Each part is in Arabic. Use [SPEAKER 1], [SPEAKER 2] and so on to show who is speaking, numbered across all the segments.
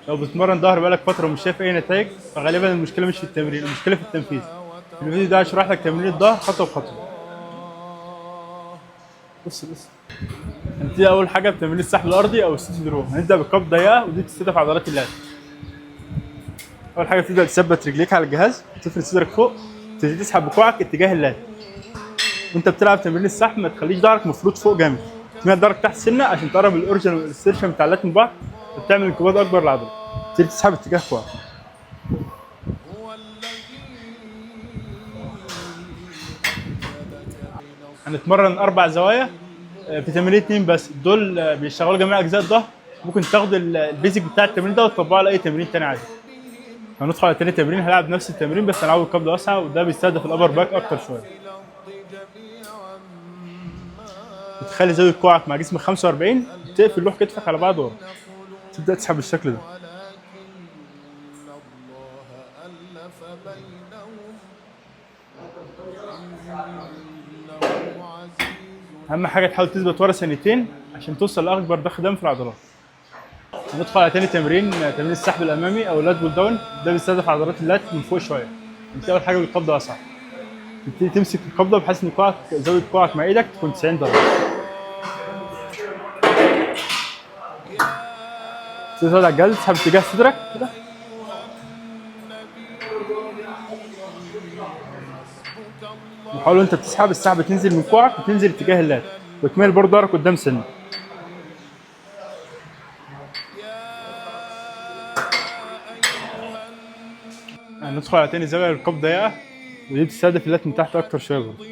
[SPEAKER 1] لو بتتمرن ظهر بقالك فتره ومش شايف اي نتائج، فغالبا المشكله مش في التمرين، المشكله في التنفيذ. في الفيديو ده هشرح لك تمرين الظهر خطوه بخطوه. بص، هنبتدي اول حاجه بتمرين السحب الارضي او الست درو. هنبدا بالقبضه ضيقه ودي بتستهدف عضلات اللات. اول حاجه تبدا تثبت رجليك على الجهاز، تفرد صدرك فوق، تبتدي تسحب بكوعك اتجاه اللات. وانت بتلعب تمرين السحب ما تخليش ظهرك مفروض فوق جامد، تميل ظهرك تحت سنه عشان تقرب الاورجن والسيرشن بتاع اللات من بعض، وتعمل انقباض اكبر للعضله. تبتدي تسحب اتجاه كوعك. هنتمرن اربع زوايا في تمرين اتنين بس، دول بيشتغلوا جميع اجزاء الظهر. ممكن تاخد البيزك بتاع التمرين ده وتطبقه على اي تمرين تاني عادي. هندخل على تاني تمرين، هلعب نفس التمرين بس هنلعب القبضه واسعه، وده بيستهدف الابر باك اكتر شويه. بتخلي زاويه كوعك مع جسمك 45، تقفل لوح كتفك على بعض ورا، تبدا تسحب بالشكل ده. اهم حاجه تحاول تثبت ورا ثانيتين عشان توصل لاكبر ضخ دم في العضلات. هندخل على تاني تمرين، تمرين السحب الامامي او اللات بول داون. ده بيستهدف عضلات اللات من فوق شويه. انت اول حاجه بالقبضه واسعه، تبتدي تمسك القبضه بحيث ان كوعك زاويه كوعك مع ايدك تكون 90 درجه. تقعد على الجهاز، تسحب اتجاه صدرك كده، وحاول وانت بتسحب السحبه تنزل من كوعك وتنزل اتجاه اللات، وتميل برضه ظهرك قدام سنه. هندخل على تاني زاويه القبضه ضيقه، ودي بتستهدف اللات من تحت اكتر شويه برضه.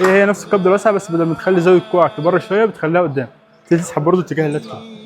[SPEAKER 1] هي نفس القبضه الواسعه، بس بدل ما تخلي زاويه كوعك لبره شويه بتخليها قدام، تسحب برضه اتجاه اللات كده.